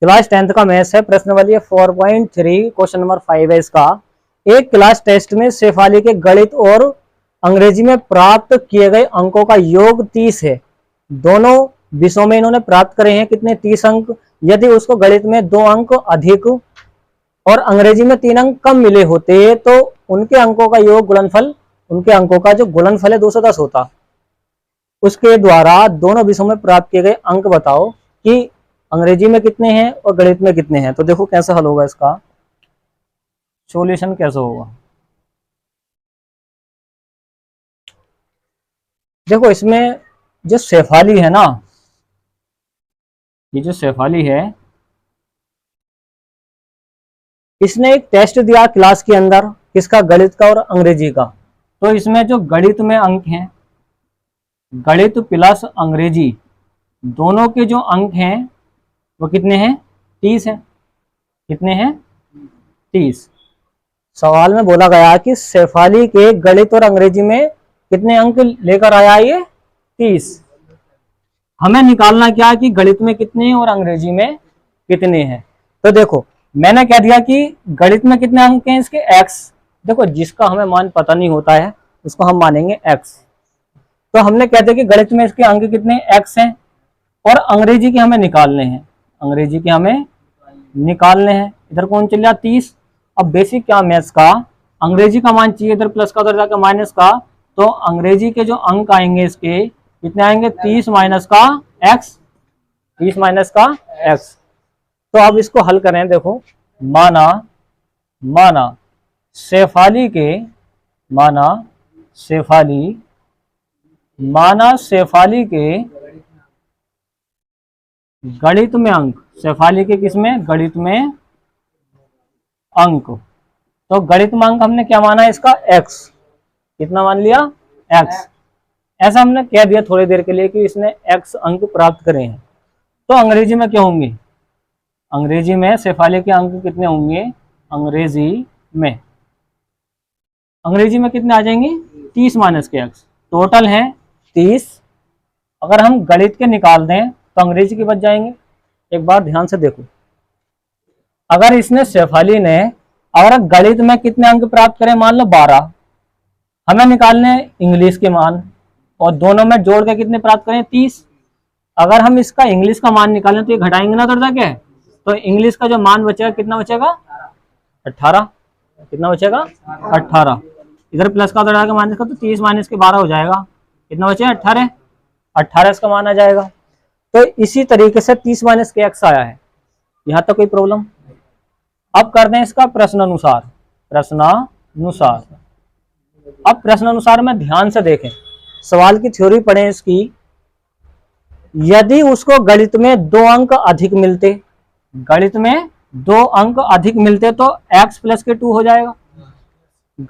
Class 10th का maths है। प्रश्न वाली है 4.3, क्वेश्चन नंबर 5 है इसका। एक क्लास टेस्ट में शेफाली के गणित और अंग्रेजी में प्राप्त किए गए अंकों का योग 30 है। दोनों विषयों में इन्होंने प्राप्त करे हैं कितने? 30 अंक। यदि उसको गणित में 2 अंक अधिक और अंग्रेजी में 3 अंक कम मिले होते तो उनके अंकों का योग गुणनफल, उनके अंकों का जो गुणनफल है 210 होता। उसके द्वारा दोनों विषयों में प्राप्त किए गए अंक बताओ कि अंग्रेजी में कितने हैं और गणित में कितने हैं। तो देखो कैसे हल होगा, इसका सॉल्यूशन कैसे होगा। देखो इसमें जो शेफाली है ना, ये जो शेफाली है, इसने एक टेस्ट दिया क्लास के अंदर, किसका? गणित का और अंग्रेजी का। तो इसमें जो गणित में अंक हैं, गणित प्लस अंग्रेजी दोनों के जो अंक हैं वो कितने हैं? 30 हैं। कितने हैं? 30। सवाल में बोला गया कि शेफाली के गणित और अंग्रेजी में कितने अंक लेकर आया? ये 30। हमें निकालना क्या कि गणित में कितने हैं और अंग्रेजी में कितने हैं। तो देखो मैंने कह दिया कि गणित में कितने अंक हैं इसके? x। देखो जिसका हमें मान पता नहीं होता है उसको हम मानेंगे x। तो हमने कह दिया कि गणित में इसके अंक कितने? x हैं और अंग्रेजी के हमें निकालने हैं। अंग्रेजी के हमें निकालने हैं। इधर कौन चल रहा? 30। अब बेसिक क्या मैथ्स का, अंग्रेजी का मान चाहिए, इधर प्लस का उधर जाकर माइनस का। तो अंग्रेजी के जो अंक आएंगे इसके कितने आएंगे? 30 माइनस का x। 30 माइनस का x। तो अब इसको हल करें। देखो माना शेफाली के गणित में अंक, शेफाली के किसमें? गणित में अंक। तो गणित में अंक हमने क्या माना? इसका x। कितना मान लिया? x। ऐसा हमने कह दिया थोड़ी देर के लिए कि इसने x अंक प्राप्त करे हैं। तो अंग्रेजी में क्या होंगे? अंग्रेजी में शेफाली के अंक कितने होंगे? अंग्रेजी में कितने आ जाएंगे? 30 माइनस के x। टोटल है 30। अगर हम गणित के निकाल दें तो अंग्रेजी के बच जाएंगे। एक बार ध्यान से देखो, अगर इसने शेफाली ने और गणित में कितने अंक प्राप्त करें? मान लो 12। हमें निकालने इंग्लिश के मान और दोनों में जोड़ के कितने प्राप्त करें? 30। अगर हम इसका इंग्लिश का मान निकालें तो ये घटाएंगे ना थोड़ा क्या है, तो इंग्लिश का जो मान बचेगा कितना बचेगा? 18। कितना बचेगा? 18। इधर प्लस का उधर आएगा माइनस का, तो 30 माइनस के 12 हो जाएगा। कितना बचेगा? 18। 18 इसका मान आ जाएगा। तो इसी तरीके से 30 माइनस के x आया है। यहाँ तक कोई प्रॉब्लम? अब कर दें इसका प्रश्नानुसार। अब प्रश्नानुसार में ध्यान से देखें, सवाल की थ्योरी पढ़ें इसकी। यदि उसको गणित में 2 अंक अधिक मिलते, गणित में 2 अंक अधिक मिलते तो x प्लस के 2 हो जाएगा।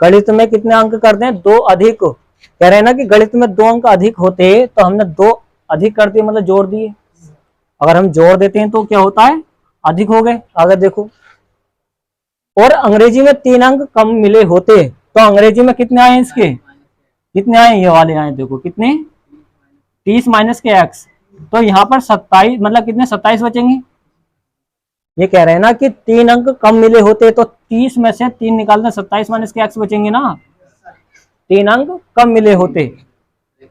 गणित में कितने अंक कर दें? 2 अधिक। कह रहे हैं ना कि गणित में 2 अंक अधिक होते तो हमने 2 अधिक कर दिए, मतलब जोड़ दिए। अगर हम जोड़ देते हैं तो क्या होता है? अधिक हो गए। अगर देखो, और अंग्रेजी में 3 अंक कम मिले होते तो अंग्रेजी में कितने आए इसके? कितने आए? ये वाले आए। देखो कितने? 30 माइनस के x। तो यहाँ पर 27, मतलब कितने? 27 बचेंगे। ये कह रहे हैं ना कि 3 अंक कम मिले होते तो 30 में से 3 निकालते, 27 माइनस के x बचेंगे ना। 3 अंक कम मिले होते।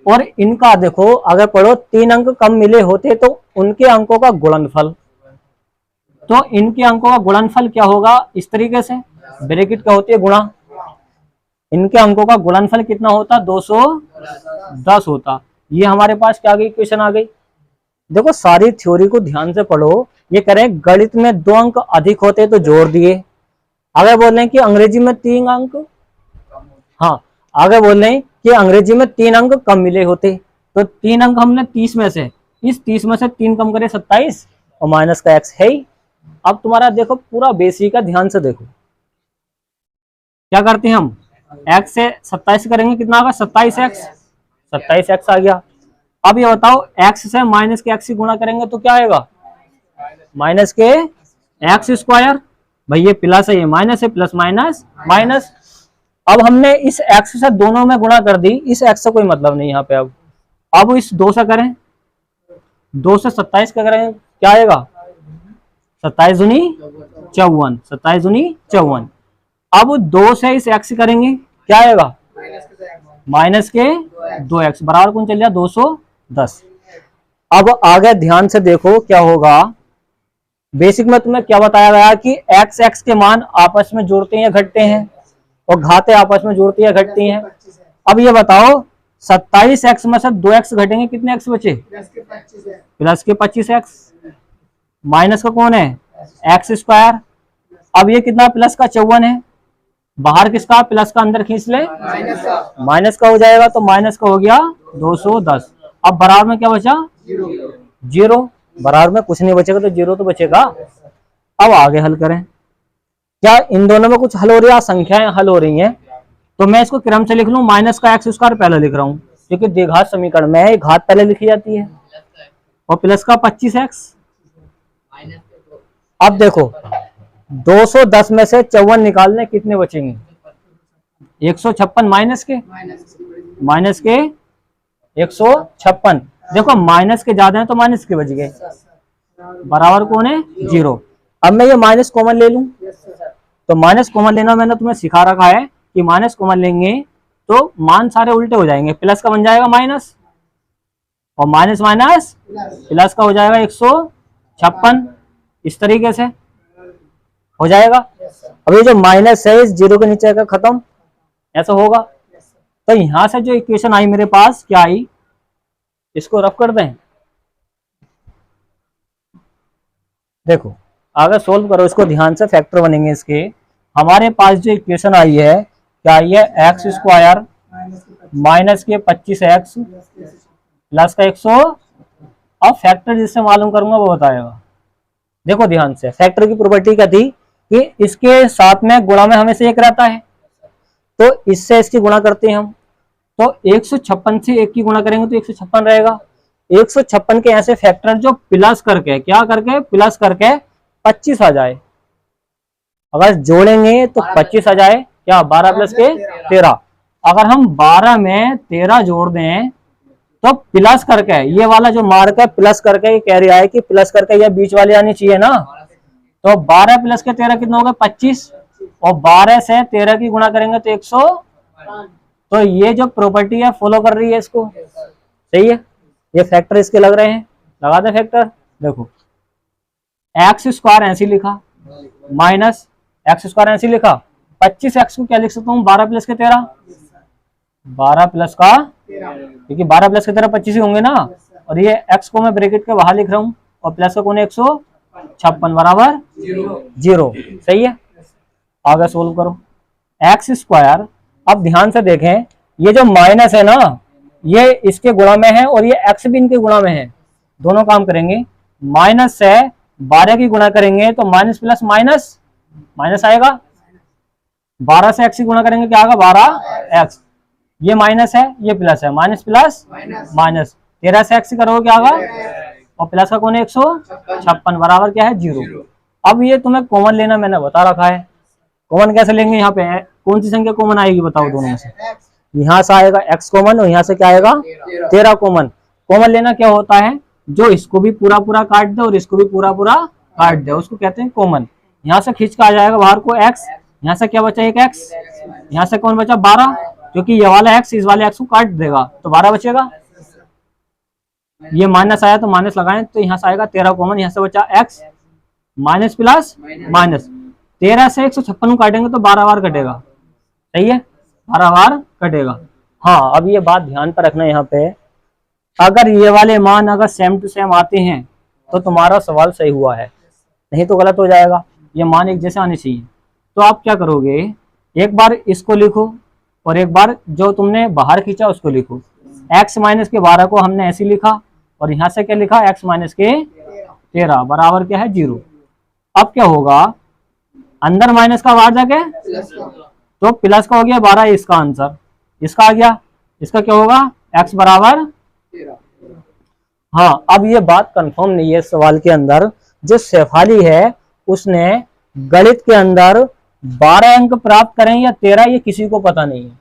और इनका देखो अगर पढ़ो, 3 अंक कम मिले होते तो उनके अंकों का गुणनफल। तो इनके अंकों का गुणनफल क्या होगा? इस तरीके से ब्रैकेट क्या होती है? गुणा। इनके अंकों का गुणनफल कितना होता? 210 होता। ये हमारे पास क्या आ गई? इक्वेशन आ गई। देखो सारी थ्योरी को ध्यान से पढ़ो। ये कह रहे हैं गणित में 2 अंक अधिक होते तो जोड़ दिए। अगर बोल रहे हैं कि अंग्रेजी में 3 अंक, हाँ अगर बोल रहे हैं कि अंग्रेजी में 3 अंक कम मिले होते तो 3 अंक हमने 30 में से, इस 30 में से 3 कम करे 27 और माइनस का x है ही। अब तुम्हारा देखो पूरा बेसिक का ध्यान से देखो, क्या करते हैं हम? x से 27 करेंगे, कितना होगा? 27x। 27x आ गया। अब ये बताओ x से माइनस के x गुणा करेंगे तो क्या आएगा? माइनस के x स्क्वायर। भाई ये प्लस है, ये माइनस है, प्लस माइनस माइनस। अब हमने इस x से दोनों में गुणा कर दी, इस x से कोई मतलब नहीं यहाँ पे। अब इस 2 से करें, 2 से 27 का करें क्या आएगा? 27 दूनी 54, 27 दूनी 54। अब 2 से इस x करेंगे, क्या आएगा? माइनस के 2x बराबर कौन चल जाए? 210। अब आगे ध्यान से देखो क्या होगा। बेसिक में तुम्हें क्या बताया गया कि एक्स एक्स के मान आपस में जुड़ते हैं घटते हैं, और घाते आपस में जुड़ती है घटती हैं। अब ये बताओ 27x में से 2x घटेंगे, कितने x बचे? प्लस के 25x। माइनस का कौन है? X square. अब ये कितना? प्लस का 54 है। बाहर किसका? प्लस का अंदर खींच ले, माइनस का हो जाएगा, तो माइनस का हो गया 210। अब बराबर में क्या बचा? 0। बराबर में कुछ नहीं बचेगा तो 0 तो बचेगा। अब आगे हल करें। क्या इन दोनों में कुछ हल हो रही है? संख्याएं हल हो रही हैं, तो मैं इसको क्रम से लिख लूं। माइनस का एक्स स्क्वायर पहले लिख रहा हूं, क्योंकि द्विघात समीकरण में है, घात पहले लिखी जाती है, और प्लस का 25x। अब देखो 210 में से 54 निकालने, कितने बचेंगे? 156 माइनस के 156। देखो माइनस के ज्यादा है तो माइनस के बच गए, बराबर कौन है? 0। अब मैं ये माइनस कॉमन ले लूं, तो माइनस कॉमन लेना मैंने तुम्हें सिखा रखा है कि माइनस कॉमन लेंगे तो मान सारे उल्टे हो जाएंगे। प्लस का बन जाएगा माइनस, और माइनस माइनस प्लस का हो जाएगा 156। इस तरीके से हो जाएगा। अब ये जो माइनस है इस 0 के नीचे का खत्म, ऐसा होगा। तो यहां से जो इक्वेशन आई मेरे पास, क्या आई? इसको रफ कर दें। देखो अगर सोल्व करो इसको ध्यान से, फैक्टर बनेंगे इसके। हमारे पास जो इक्वेशन आई है, क्या आई है? एक्स स्क्वायर माइनस के 25x प्लस का 100। अब फैक्टर जिससे मालूम करूंगा वो बताएगा। देखो ध्यान से, फैक्टर की प्रॉपर्टी क्या थी कि इसके साथ में गुणा में हमेशा 1 रहता है, तो इससे इसकी गुणा करते हैं हम, तो 156 से 1 की गुणा करेंगे तो 156 रहेगा। 156 के ऐसे फैक्टर जो प्लस करके, क्या करके? प्लस करके 25 आ जाए। अगर जोड़ेंगे तो 25 आ जाए, क्या? 12 प्लस के 13। अगर हम 12 में 13 जोड़ दें तो प्लस करके, ये वाला जो मार्क है प्लस करके, ये कह रहा है कि प्लस करके ये बीच वाले आनी चाहिए ना, तो 12 प्लस के 13 कितना होगा? 25, और 12 से 13 की गुणा करेंगे तो 100। तो ये जो प्रॉपर्टी है फॉलो कर रही है इसको, सही है। ये फैक्टर इसके लग रहे हैं, लगा दे फैक्टर। देखो एक्स स्क्वायर ऐसे लिखा, माइनस एक्स स्क्वायर ऐसे लिखा, 25x को क्या लिख सकता हूँ? 12 प्लस के 13, 12 प्लस का, क्योंकि 12 प्लस के 13 25 ही होंगे ना, और ये x को मैं ब्रैकेट के बाहर लिख रहा हूँ, और प्लस का कौन है? 156 बराबर 0। सही है। आगे सोल्व करो। एक्स स्क्वायर, अब ध्यान से देखें, ये जो माइनस है ना, ये इसके गुणा में है, और ये x भी इनके गुणा में है, दोनों काम करेंगे। माइनस से 12 की गुणा करेंगे तो माइनस प्लस माइनस माइनस आएगा। 12 से x की गुणा करेंगे, क्या आएगा? 12x। ये माइनस है, ये प्लस है, माइनस प्लस माइनस। 13 से x करोगे क्या आएगा? और प्लस का कौन है? 156 बराबर क्या है? 0। अब ये तुम्हें कॉमन लेना मैंने बता रखा है। कॉमन कैसे लेंगे? यहाँ पे कौन सी संख्या कॉमन आएगी बताओ दोनों में से? यहाँ से आएगा x कॉमन, और यहाँ से क्या आएगा? 13 कॉमन। कॉमन लेना क्या होता है? जो इसको भी पूरा पूरा काट दे और इसको भी पूरा पूरा काट दे, उसको कहते हैं कॉमन। यहाँ से खींच के आ जाएगा बाहर को x, यहाँ से क्या बचा? एक x, यहाँ से कौन बचा? 12, क्योंकि ये वाला x इस वाले x को काट देगा तो 12 बचेगा। ये माइनस आया तो माइनस लगाएं, तो यहाँ से आएगा 13 कॉमन, यहाँ से बचा x, माइनस प्लस माइनस। 13 से 156 को काटेंगे तो 12 बार कटेगा, सही है, 12 बार कटेगा। हाँ, अब ये बात ध्यान पर रखना, यहाँ पे अगर ये वाले मान अगर सेम टू सेम आते हैं तो तुम्हारा सवाल सही हुआ है, नहीं तो गलत हो जाएगा। ये मान एक जैसे आने चाहिए। तो आप क्या करोगे? एक बार इसको लिखो और एक बार जो तुमने बाहर खींचा उसको लिखो। x माइनस के 12 को हमने ऐसे लिखा, और यहाँ से क्या लिखा? x माइनस के 13 बराबर क्या है? 0। अब क्या होगा? अंदर माइनस का बाहर जाके तो प्लस का हो गया 12, इसका आंसर। इसका आ गया, इसका क्या होगा? x बराबर। हाँ, अब ये बात कंफर्म नहीं है सवाल के अंदर। जो शेफाली है उसने गणित के अंदर 12 अंक प्राप्त करें या 13, ये किसी को पता नहीं है।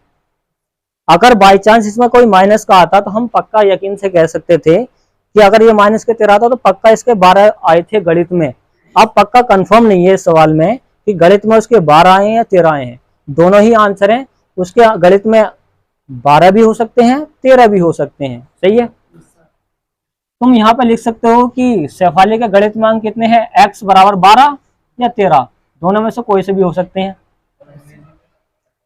अगर बाई चांस इसमें कोई माइनस का आता तो हम पक्का यकीन से कह सकते थे कि अगर ये माइनस के 13 आता तो पक्का इसके 12 आए थे गणित में। अब पक्का कंफर्म नहीं है इस सवाल में कि गणित में उसके 12 आए हैं या 13 आए हैं, दोनों ही आंसर हैं। उसके गणित में 12 भी हो सकते हैं, 13 भी हो सकते हैं। सही है। तुम यहाँ पे लिख सकते हो कि शेफाली के गणित में अंक कितने हैं, x बराबर 12 या 13, दोनों में से कोई से भी हो सकते हैं।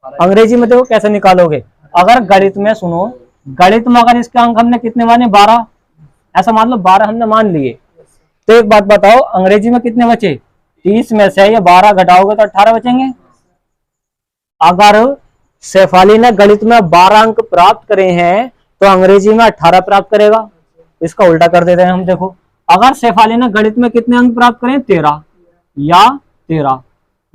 अंग्रेजी में देखो कैसे निकालोगे। अगर गणित में सुनो, गणित में अगर इसके अंक हमने कितने माने 12, ऐसा मान लो 12 हमने मान लिए, तो एक बात बताओ अंग्रेजी में कितने बचे, 30 में से ये 12 घटाओगे तो 18 बचेंगे। अगर शेफाली ने गणित में 12 अंक प्राप्त करे हैं तो अंग्रेजी में 18 प्राप्त करेगा। इसका उल्टा कर देते हैं हम। देखो अगर शेफाली ने गणित में कितने अंक प्राप्त करें, 13 या 13,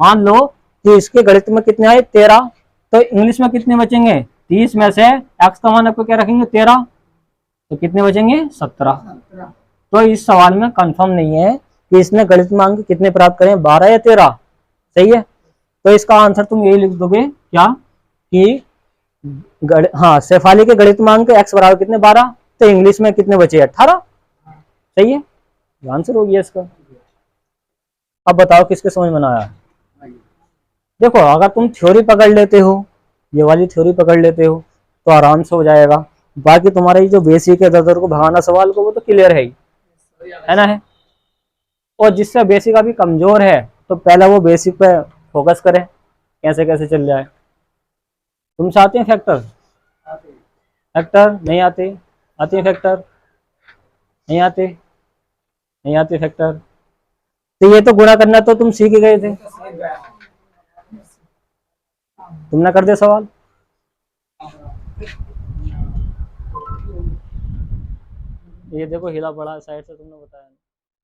मान लो कि इसके गणित में कितने आए 13, तो इंग्लिश में कितने बचेंगे, 30 में से x का मान आपको क्या रखेंगे 13, तो कितने बचेंगे 17। तो इस सवाल में कंफर्म नहीं है कि इसने गणित में अंक कितने प्राप्त करें, 12 या 13। सही है। तो इसका आंसर तुम यही लिख दोगे क्या कि हाँ शेफाली के गणित में अंक x बराबर कितने 12, तो इंग्लिश में कितने बचे 18। सही है, आंसर हो गया इसका। अब बताओ किसके समझ में आया। देखो अगर तुम थ्योरी पकड़ लेते हो, ये वाली थ्योरी पकड़ लेते हो तो आराम से हो जाएगा। बाकी तुम्हारा ये जो बेसिक है दर को भगाना सवाल को, वो तो क्लियर है ही, है ना है। और जिससे बेसिक अभी कमजोर है तो पहले वो बेसिक पे फोकस करे, कैसे कैसे चल जाए। तुमसे आते हैं फैक्टर, फैक्टर नहीं आते, आते हैं फैक्टर नहीं आते, नहीं आते फैक्टर। तो ये तो गुणा करना तो तुम सीख गए थे, तुमने कर दिया सवाल। ये देखो हिला पड़ा साइड से, तुमने बताया।